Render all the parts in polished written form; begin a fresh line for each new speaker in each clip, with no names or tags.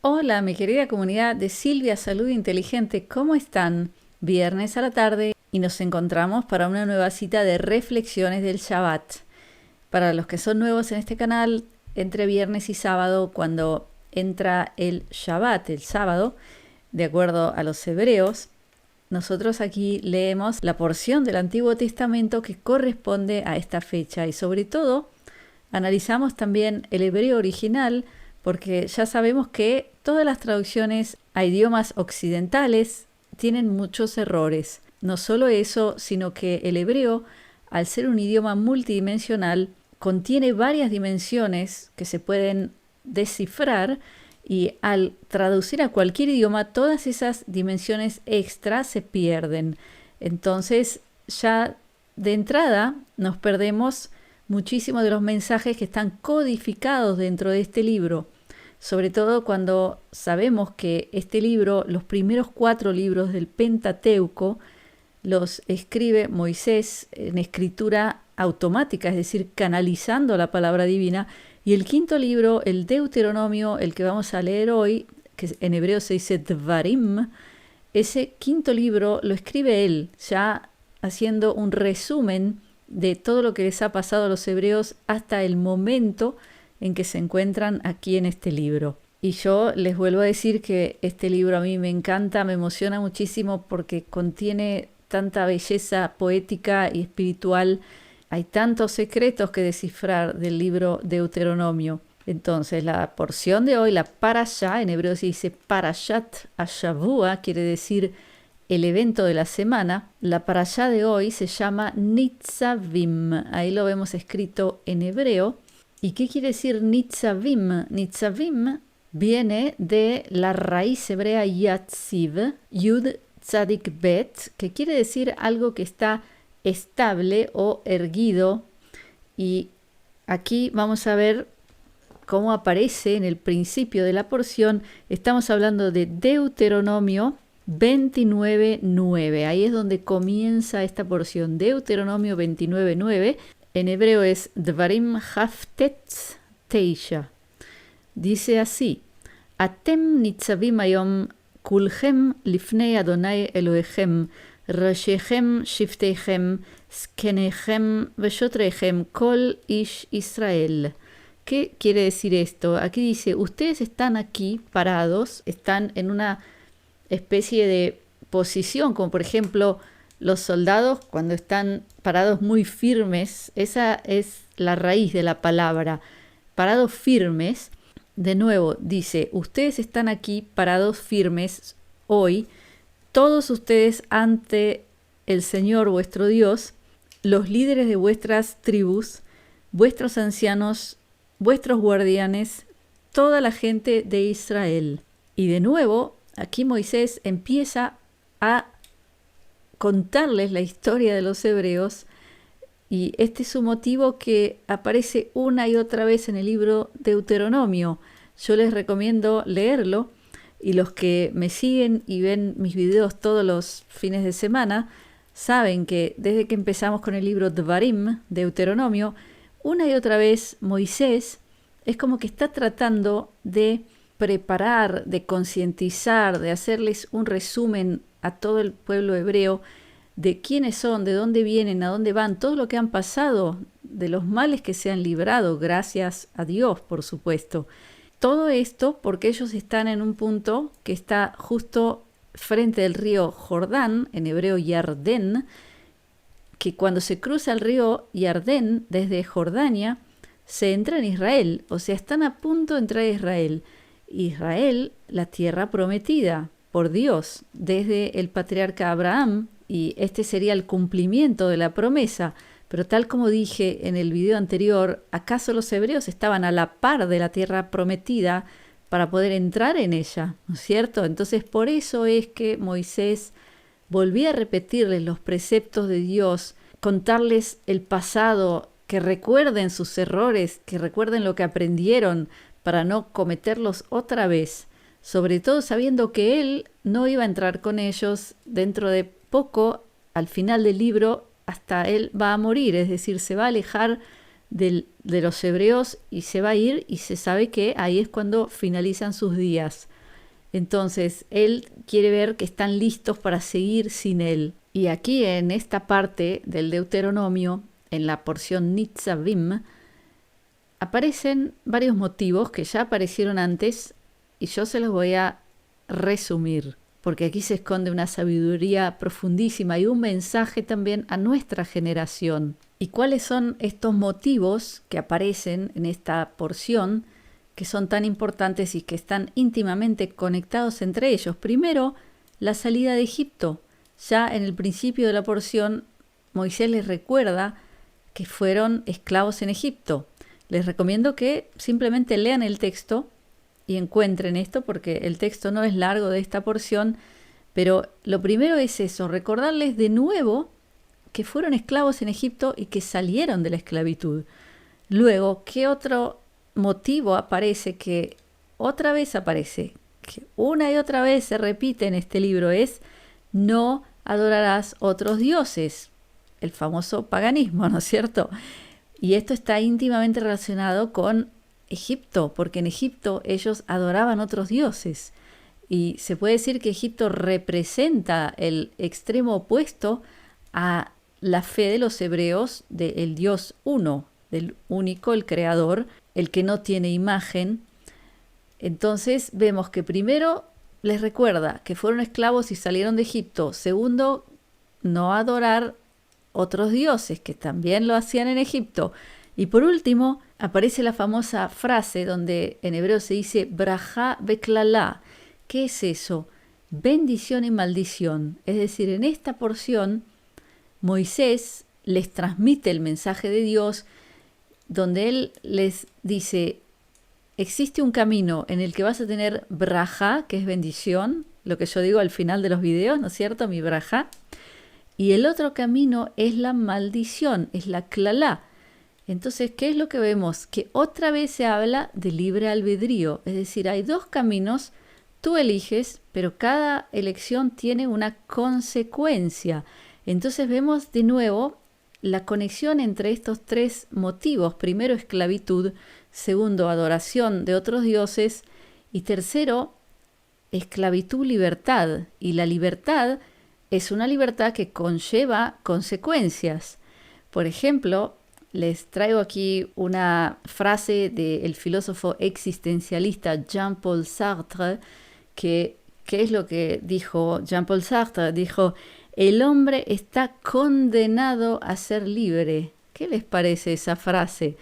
Hola, mi querida comunidad de Silvia Salud Inteligente, ¿cómo están? Viernes a la tarde y nos encontramos para una nueva cita de reflexiones del Shabbat. Para los que son nuevos en este canal, entre viernes y sábado, cuando entra el Shabbat, el sábado, de acuerdo a los hebreos, nosotros aquí leemos la porción del Antiguo Testamento que corresponde a esta fecha y sobre todo analizamos también el hebreo original, porque ya sabemos que todas las traducciones a idiomas occidentales tienen muchos errores. No solo eso, sino que el hebreo, al ser un idioma multidimensional, contiene varias dimensiones que se pueden descifrar y al traducir a cualquier idioma, todas esas dimensiones extras se pierden. Entonces, ya de entrada nos perdemos muchísimos de los mensajes que están codificados dentro de este libro, sobre todo cuando sabemos que este libro, los primeros 4 libros del Pentateuco, los escribe Moisés en escritura automática, es decir, canalizando la palabra divina, y el 5.º libro, el Deuteronomio, el que vamos a leer hoy, que en hebreo se dice Dvarim, ese 5.º libro lo escribe él, ya haciendo un resumen de todo lo que les ha pasado a los hebreos hasta el momento en que se encuentran aquí en este libro. Y yo les vuelvo a decir que este libro a mí me encanta, me emociona muchísimo porque contiene tanta belleza poética y espiritual. Hay tantos secretos que descifrar del libro Deuteronomio. Entonces, la porción de hoy, la parashá, en hebreo se dice parashat Ashavua, quiere decir el evento de la semana. La parashá de hoy se llama Nitzavim. Ahí lo vemos escrito en hebreo. ¿Y qué quiere decir Nitzavim? Nitzavim viene de la raíz hebrea Yatziv, Yud Tzadik Bet, que quiere decir algo que está estable o erguido. Y aquí vamos a ver cómo aparece en el principio de la porción. Estamos hablando de Deuteronomio 29.9. Ahí es donde comienza esta porción. Deuteronomio 29.9. En hebreo es Dvarim Haftetz Teisha. Dice así: Atem nitzavim hayom kulchem lifnei Adonai Elohechem, rashechem shiftechem, skenechem veshotrechem kol ish Israel. ¿Qué quiere decir esto? Aquí dice, ustedes están aquí parados, están en una especie de posición, como por ejemplo los soldados cuando están parados muy firmes. Esa es la raíz de la palabra, parados firmes. De nuevo dice, ustedes están aquí parados firmes hoy, todos ustedes ante el Señor vuestro Dios, los líderes de vuestras tribus, vuestros ancianos, vuestros guardianes, toda la gente de Israel. Y de nuevo, aquí Moisés empieza a contarles la historia de los hebreos, y este es un motivo que aparece una y otra vez en el libro Deuteronomio. Yo les recomiendo leerlo, y los que me siguen y ven mis videos todos los fines de semana saben que desde que empezamos con el libro Dvarim, Deuteronomio, una y otra vez Moisés es como que está tratando de preparar, de concientizar, de hacerles un resumen a todo el pueblo hebreo de quiénes son, de dónde vienen, a dónde van, todo lo que han pasado, de los males que se han librado, gracias a Dios, por supuesto. Todo esto porque ellos están en un punto que está justo frente del río Jordán, en hebreo Yardén, que cuando se cruza el río Yardén desde Jordania, se entra en Israel, o sea, están a punto de entrar a Israel. Israel, la tierra prometida por Dios desde el patriarca Abraham, y este sería el cumplimiento de la promesa. Pero tal como dije en el video anterior, ¿acaso los hebreos estaban a la par de la tierra prometida para poder entrar en ella? ¿No es cierto? Entonces por eso es que Moisés volvía a repetirles los preceptos de Dios, contarles el pasado, que recuerden sus errores, que recuerden lo que aprendieron para no cometerlos otra vez, sobre todo sabiendo que él no iba a entrar con ellos dentro de poco. Al final del libro hasta él va a morir, es decir, se va a alejar de los hebreos y se va a ir y se sabe que ahí es cuando finalizan sus días. Entonces, él quiere ver que están listos para seguir sin él. Y aquí en esta parte del Deuteronomio, en la porción Nitzavim, aparecen varios motivos que ya aparecieron antes y yo se los voy a resumir, porque aquí se esconde una sabiduría profundísima y un mensaje también a nuestra generación. ¿Y cuáles son estos motivos que aparecen en esta porción que son tan importantes y que están íntimamente conectados entre ellos? Primero, la salida de Egipto. Ya en el principio de la porción, Moisés les recuerda que fueron esclavos en Egipto. Les recomiendo que simplemente lean el texto y encuentren esto, porque el texto no es largo de esta porción, pero lo primero es eso, recordarles de nuevo que fueron esclavos en Egipto y que salieron de la esclavitud. Luego, ¿qué otro motivo aparece que otra vez aparece? Que una y otra vez se repite en este libro, es no adorarás otros dioses, el famoso paganismo, ¿no es cierto? Y esto está íntimamente relacionado con Egipto, porque en Egipto ellos adoraban otros dioses. Y se puede decir que Egipto representa el extremo opuesto a la fe de los hebreos del Dios uno, del único, el creador, el que no tiene imagen. Entonces vemos que primero les recuerda que fueron esclavos y salieron de Egipto. Segundo, no adorar otros dioses, que también lo hacían en Egipto. Y por último, aparece la famosa frase donde en hebreo se dice Brajá Beklalá. ¿Qué es eso? Bendición y maldición. Es decir, en esta porción, Moisés les transmite el mensaje de Dios, donde él les dice, existe un camino en el que vas a tener brajá, que es bendición, lo que yo digo al final de los videos, ¿no es cierto? Mi brajá. Y el otro camino es la maldición, es la clalá. Entonces, ¿qué es lo que vemos? Que otra vez se habla de libre albedrío. Es decir, hay dos caminos, tú eliges, pero cada elección tiene una consecuencia. Entonces vemos de nuevo la conexión entre estos tres motivos. Primero, esclavitud. Segundo, adoración de otros dioses. Y tercero, esclavitud, libertad. Y la libertad es una libertad que conlleva consecuencias. Por ejemplo, les traigo aquí una frase del filósofo existencialista Jean-Paul Sartre, ¿qué es lo que dijo Jean-Paul Sartre? Dijo, el hombre está condenado a ser libre. ¿Qué les parece esa frase?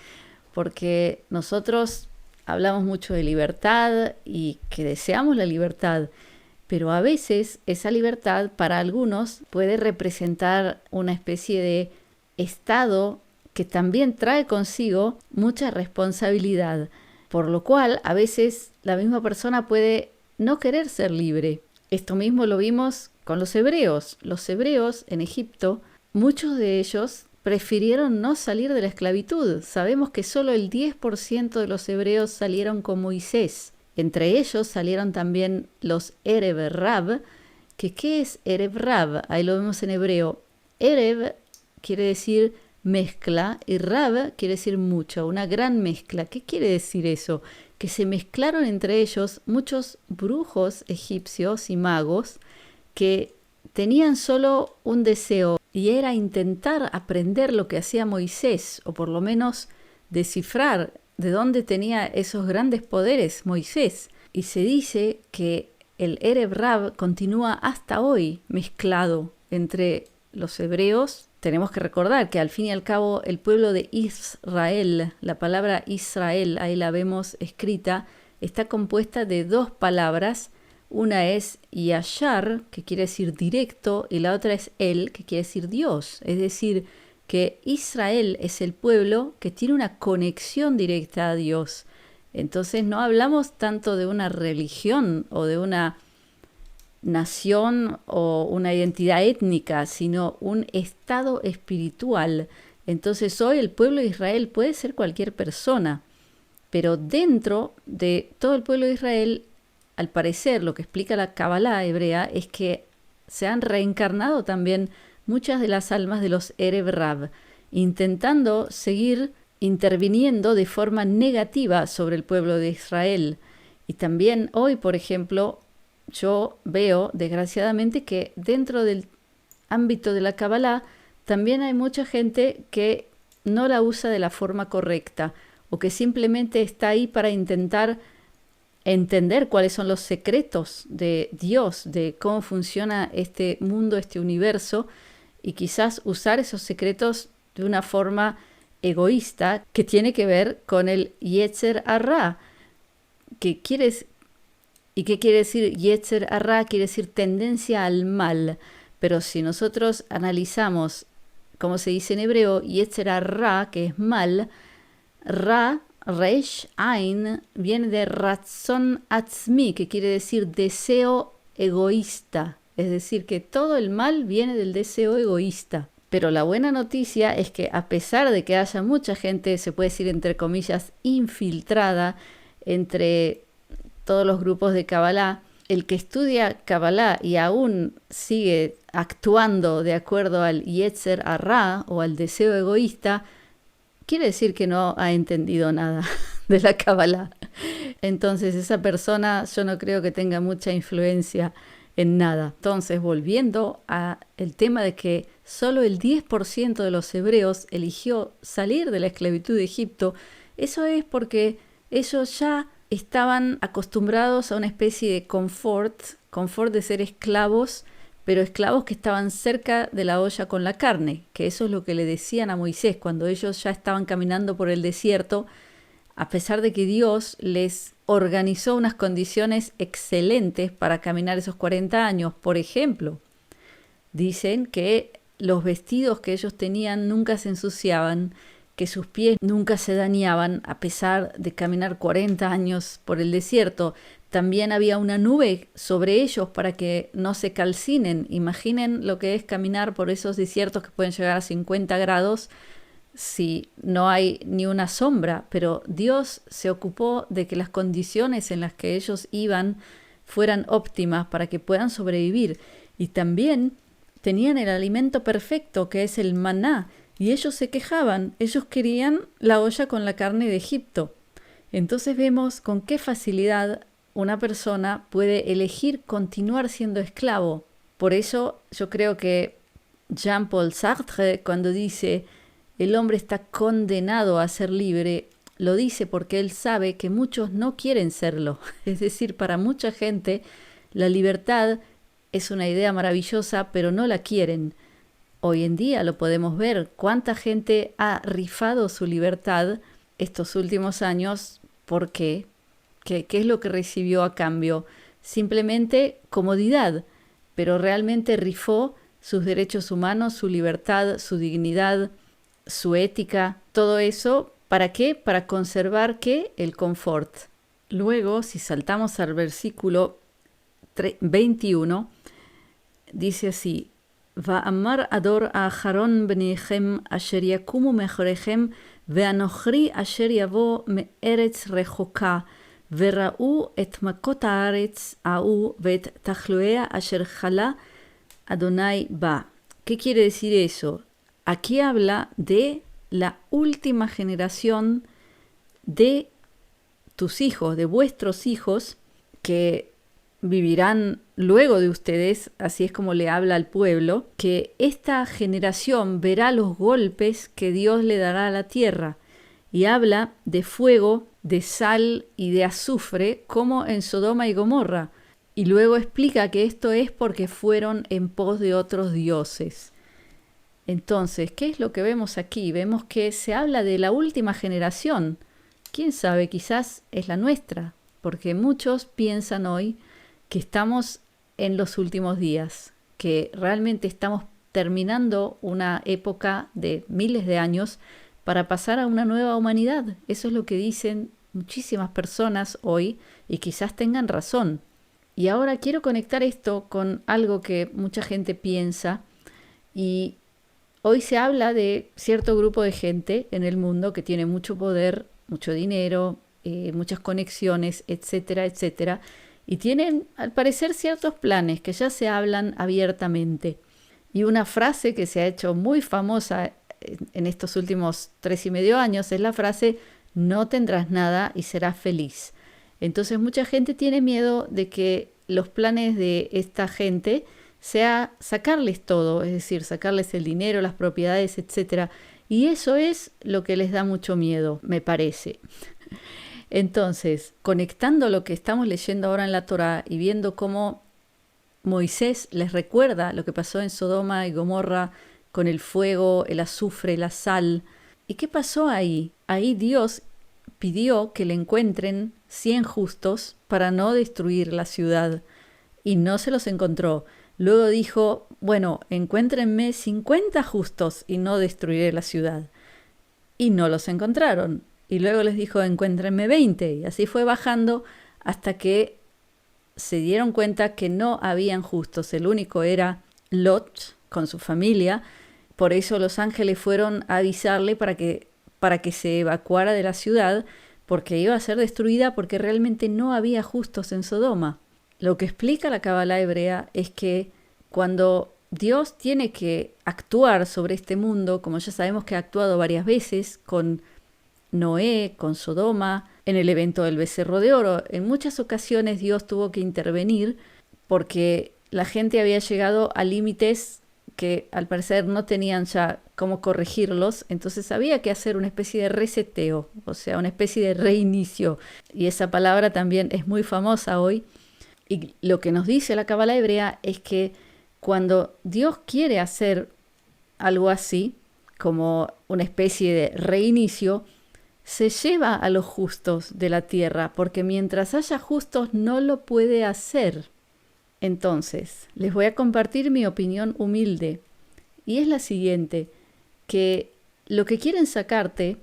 Porque nosotros hablamos mucho de libertad y que deseamos la libertad, pero a veces esa libertad para algunos puede representar una especie de estado que también trae consigo mucha responsabilidad, por lo cual a veces la misma persona puede no querer ser libre. Esto mismo lo vimos con los hebreos. Los hebreos en Egipto, muchos de ellos prefirieron no salir de la esclavitud. Sabemos que solo el 10% de los hebreos salieron con Moisés. Entre ellos salieron también los Erev Rab, que ¿qué es Erev Rab? Ahí lo vemos en hebreo. Erev quiere decir mezcla y Rab quiere decir mucho, una gran mezcla. ¿Qué quiere decir eso? Que se mezclaron entre ellos muchos brujos egipcios y magos que tenían solo un deseo y era intentar aprender lo que hacía Moisés, o por lo menos descifrar de dónde tenía esos grandes poderes Moisés. Y se dice que el Erev Rab continúa hasta hoy mezclado entre los hebreos. Tenemos que recordar que al fin y al cabo el pueblo de Israel, la palabra Israel, ahí la vemos escrita, está compuesta de dos palabras. Una es Yashar, que quiere decir directo, y la otra es El, que quiere decir Dios. Es decir, que Israel es el pueblo que tiene una conexión directa a Dios. Entonces no hablamos tanto de una religión o de una nación o una identidad étnica, sino un estado espiritual. Entonces hoy el pueblo de Israel puede ser cualquier persona, pero dentro de todo el pueblo de Israel, al parecer, lo que explica la Kabbalah hebrea es que se han reencarnado también muchas de las almas de los Erev Rab, intentando seguir interviniendo de forma negativa sobre el pueblo de Israel. Y también hoy, por ejemplo, yo veo, desgraciadamente, que dentro del ámbito de la Kabbalah también hay mucha gente que no la usa de la forma correcta o que simplemente está ahí para intentar entender cuáles son los secretos de Dios, de cómo funciona este mundo, este universo, y quizás usar esos secretos de una forma egoísta que tiene que ver con el Yetzer Hará. ¿Qué quiere decir Yetzer Hará? Quiere decir tendencia al mal. Pero si nosotros analizamos, como se dice en hebreo, Yetzer Hará, que es mal, Ra, Resh, Ain, viene de Ratzon Atzmi, que quiere decir deseo egoísta. Es decir, que todo el mal viene del deseo egoísta. Pero la buena noticia es que a pesar de que haya mucha gente, se puede decir entre comillas, infiltrada entre todos los grupos de Kabbalah, el que estudia Kabbalah y aún sigue actuando de acuerdo al Yetzer Hará o al deseo egoísta, quiere decir que no ha entendido nada de la Kabbalah. Entonces esa persona yo no creo que tenga mucha influencia en nada. Entonces, volviendo al tema de que solo el 10% de los hebreos eligió salir de la esclavitud de Egipto, eso es porque ellos ya estaban acostumbrados a una especie de confort de ser esclavos, pero esclavos que estaban cerca de la olla con la carne, que eso es lo que le decían a Moisés cuando ellos ya estaban caminando por el desierto, a pesar de que Dios les organizó unas condiciones excelentes para caminar esos 40 años. Por ejemplo, dicen que los vestidos que ellos tenían nunca se ensuciaban, que sus pies nunca se dañaban a pesar de caminar 40 años por el desierto. También había una nube sobre ellos para que no se calcinen. Imaginen lo que es caminar por esos desiertos que pueden llegar a 50 grados si no hay ni una sombra, pero Dios se ocupó de que las condiciones en las que ellos iban fueran óptimas para que puedan sobrevivir. Y también tenían el alimento perfecto, que es el maná, y ellos se quejaban, ellos querían la olla con la carne de Egipto. Entonces vemos con qué facilidad una persona puede elegir continuar siendo esclavo. Por eso yo creo que Jean-Paul Sartre, cuando dice el hombre está condenado a ser libre, lo dice porque él sabe que muchos no quieren serlo. Es decir, para mucha gente la libertad es una idea maravillosa, pero no la quieren. Hoy en día lo podemos ver. ¿Cuánta gente ha rifado su libertad estos últimos años? ¿Por qué? ¿Qué es lo que recibió a cambio? Simplemente comodidad, pero realmente rifó sus derechos humanos, su libertad, su dignidad, su ética, todo eso. ¿Para qué? Para conservar ¿qué? El confort. Luego, si saltamos al versículo 21, dice así: Va'amar ador aharon benichem asher yakumu mechorechem ve'anochri asher yavo me'eretz rechoka vera'u et makot haaretz a'u ve'et tachloea asher chala Adonai ba. ¿Qué quiere decir eso? Aquí habla de la última generación de tus hijos, de vuestros hijos, que vivirán luego de ustedes, así es como le habla al pueblo, que esta generación verá los golpes que Dios le dará a la tierra. Y habla de fuego, de sal y de azufre, como en Sodoma y Gomorra. Y luego explica que esto es porque fueron en pos de otros dioses. Entonces, ¿qué es lo que vemos aquí? Vemos que se habla de la última generación. ¿Quién sabe? Quizás es la nuestra, porque muchos piensan hoy que estamos en los últimos días, que realmente estamos terminando una época de miles de años para pasar a una nueva humanidad. Eso es lo que dicen muchísimas personas hoy y quizás tengan razón. Y ahora quiero conectar esto con algo que mucha gente piensa, y hoy se habla de cierto grupo de gente en el mundo que tiene mucho poder, mucho dinero, muchas conexiones, etcétera, etcétera, y tienen al parecer ciertos planes que ya se hablan abiertamente. Y una frase que se ha hecho muy famosa en estos últimos 3,5 años es la frase no tendrás nada y serás feliz. Entonces mucha gente tiene miedo de que los planes de esta gente sea sacarles todo, es decir, sacarles el dinero, las propiedades, etc. Y eso es lo que les da mucho miedo, me parece. Entonces, conectando lo que estamos leyendo ahora en la Torá y viendo cómo Moisés les recuerda lo que pasó en Sodoma y Gomorra con el fuego, el azufre, la sal. ¿Y qué pasó ahí? Ahí Dios pidió que le encuentren 100 justos para no destruir la ciudad y no se los encontró. Luego dijo, bueno, encuéntrenme 50 justos y no destruiré la ciudad. Y no los encontraron. Y luego les dijo, encuéntrenme 20. Y así fue bajando hasta que se dieron cuenta que no habían justos. El único era Lot con su familia. Por eso los ángeles fueron a avisarle para que se evacuara de la ciudad, porque iba a ser destruida porque realmente no había justos en Sodoma. Lo que explica la Cábala hebrea es que cuando Dios tiene que actuar sobre este mundo, como ya sabemos que ha actuado varias veces con Noé, con Sodoma, en el evento del becerro de oro, en muchas ocasiones Dios tuvo que intervenir porque la gente había llegado a límites que al parecer no tenían ya cómo corregirlos, entonces había que hacer una especie de reseteo, o sea, una especie de reinicio. Y esa palabra también es muy famosa hoy. Y lo que nos dice la Cábala hebrea es que cuando Dios quiere hacer algo así, como una especie de reinicio, se lleva a los justos de la tierra, porque mientras haya justos no lo puede hacer. Entonces, les voy a compartir mi opinión humilde, y es la siguiente, que lo que quieren sacarte,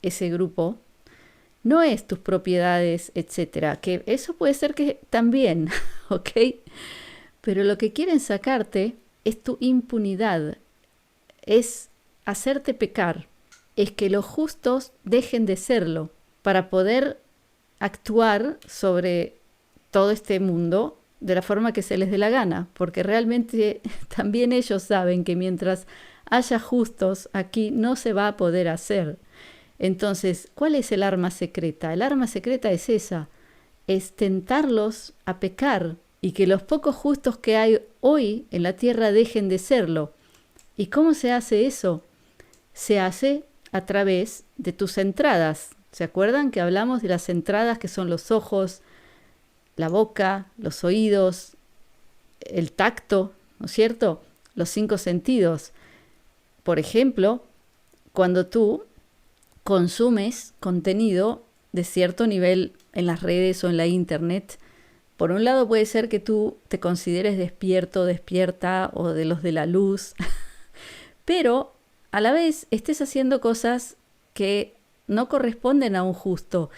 ese grupo, no es tus propiedades, etcétera, que eso puede ser que también, ¿ok? Pero lo que quieren sacarte es tu impunidad, es hacerte pecar, es que los justos dejen de serlo para poder actuar sobre todo este mundo de la forma que se les dé la gana, porque realmente también ellos saben que mientras haya justos aquí no se va a poder hacer. Entonces, ¿cuál es el arma secreta? El arma secreta es esa, es tentarlos a pecar y que los pocos justos que hay hoy en la tierra dejen de serlo. ¿Y cómo se hace eso? Se hace a través de tus entradas. ¿Se acuerdan que hablamos de las entradas que son los ojos, la boca, los oídos, el tacto, ¿no es cierto? Los 5 sentidos. Por ejemplo, cuando tú consumes contenido de cierto nivel en las redes o en la internet, por un lado puede ser que tú te consideres despierto, despierta o de los de la luz, pero a la vez estés haciendo cosas que no corresponden a un justo,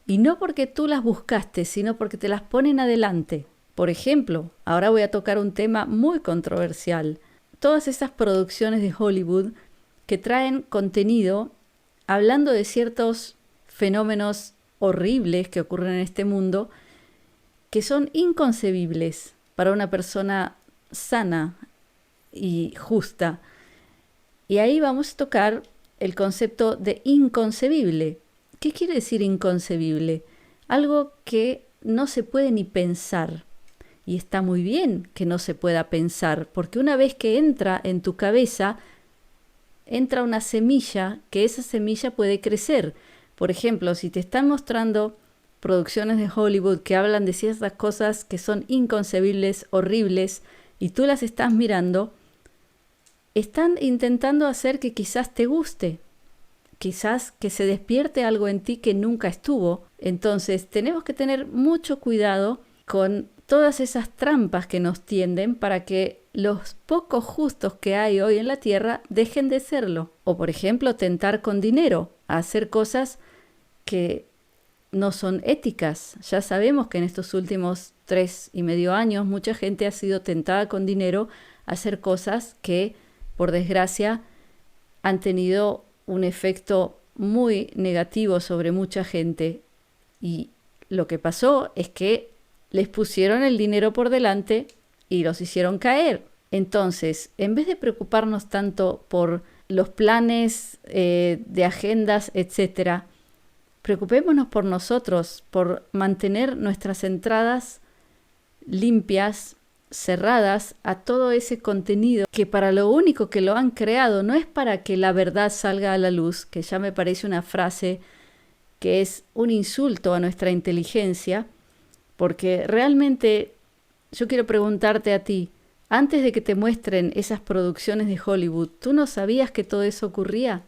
y no porque tú las buscaste, sino porque te las ponen adelante. Por ejemplo, ahora voy a tocar un tema muy controversial. Todas esas producciones de Hollywood que traen contenido hablando de ciertos fenómenos horribles que ocurren en este mundo, que son inconcebibles para una persona sana y justa. Y ahí vamos a tocar el concepto de inconcebible. ¿Qué quiere decir inconcebible? Algo que no se puede ni pensar. Y está muy bien que no se pueda pensar, porque una vez que entra en tu cabeza, entra una semilla, que esa semilla puede crecer. Por ejemplo, si te están mostrando producciones de Hollywood que hablan de ciertas cosas que son inconcebibles, horribles, y tú las estás mirando, están intentando hacer que quizás te guste, quizás que se despierte algo en ti que nunca estuvo. Entonces tenemos que tener mucho cuidado con todas esas trampas que nos tienden para que los pocos justos que hay hoy en la tierra dejen de serlo. O por ejemplo, tentar con dinero a hacer cosas que no son éticas. Ya sabemos que en estos últimos 3,5 años mucha gente ha sido tentada con dinero a hacer cosas que, por desgracia, han tenido un efecto muy negativo sobre mucha gente. Y lo que pasó es que les pusieron el dinero por delante y los hicieron caer. Entonces, en vez de preocuparnos tanto por los planes de agendas, etc. Preocupémonos por nosotros, por mantener nuestras entradas limpias, cerradas a todo ese contenido que para lo único que lo han creado no es para que la verdad salga a la luz, que ya me parece una frase que es un insulto a nuestra inteligencia, porque realmente yo quiero preguntarte a ti, antes de que te muestren esas producciones de Hollywood, ¿tú no sabías que todo eso ocurría?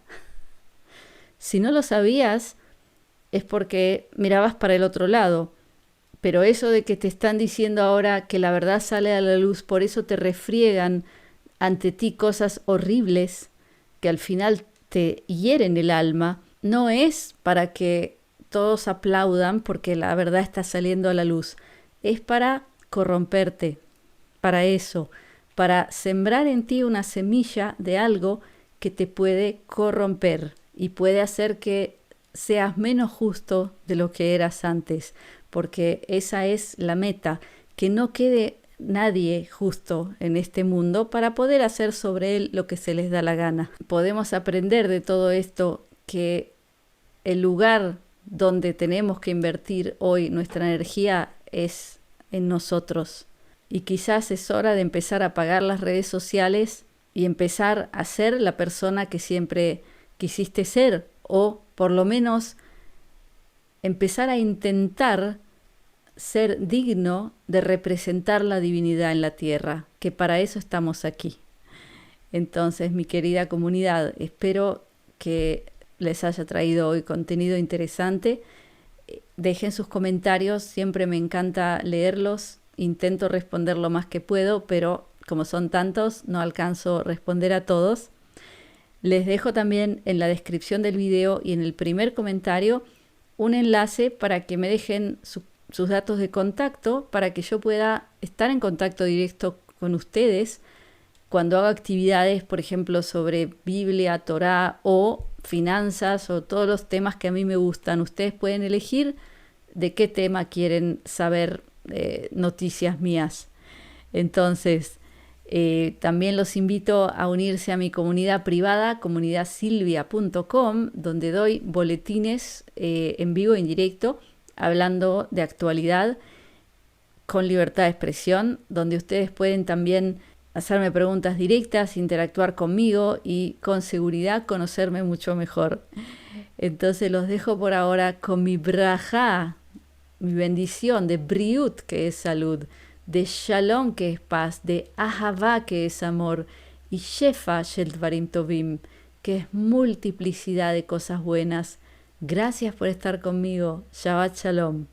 Si no lo sabías, es porque mirabas para el otro lado. Pero eso de que te están diciendo ahora que la verdad sale a la luz, por eso te refriegan ante ti cosas horribles que al final te hieren el alma, no es para que todos aplaudan porque la verdad está saliendo a la luz. Es para corromperte, para eso, para sembrar en ti una semilla de algo que te puede corromper y puede hacer que seas menos justo de lo que eras antes, porque esa es la meta, que no quede nadie justo en este mundo para poder hacer sobre él lo que se les da la gana. Podemos aprender de todo esto que el lugar donde tenemos que invertir hoy nuestra energía es en nosotros. Y quizás es hora de empezar a apagar las redes sociales y empezar a ser la persona que siempre quisiste ser, o por lo menos empezar a intentar ser digno de representar la divinidad en la tierra, que para eso estamos aquí. Entonces, mi querida comunidad, espero que les haya traído hoy contenido interesante. Dejen sus comentarios, siempre me encanta leerlos, intento responder lo más que puedo, pero como son tantos, no alcanzo a responder a todos. Les dejo también en la descripción del video y en el primer comentario un enlace para que me dejen sus datos de contacto para que yo pueda estar en contacto directo con ustedes cuando haga actividades, por ejemplo, sobre Biblia, Torá o finanzas o todos los temas que a mí me gustan. Ustedes pueden elegir de qué tema quieren saber noticias mías. Entonces, también los invito a unirse a mi comunidad privada, comunidadsilvia.com, donde doy boletines en vivo, en directo, hablando de actualidad con libertad de expresión, donde ustedes pueden también hacerme preguntas directas, interactuar conmigo y con seguridad conocerme mucho mejor. Entonces los dejo por ahora con mi brajá, mi bendición de briut, que es salud, de shalom, que es paz, de ahavá, que es amor, y shefa shel dvarim tovim, que es multiplicidad de cosas buenas. Gracias por estar conmigo. Shabbat shalom.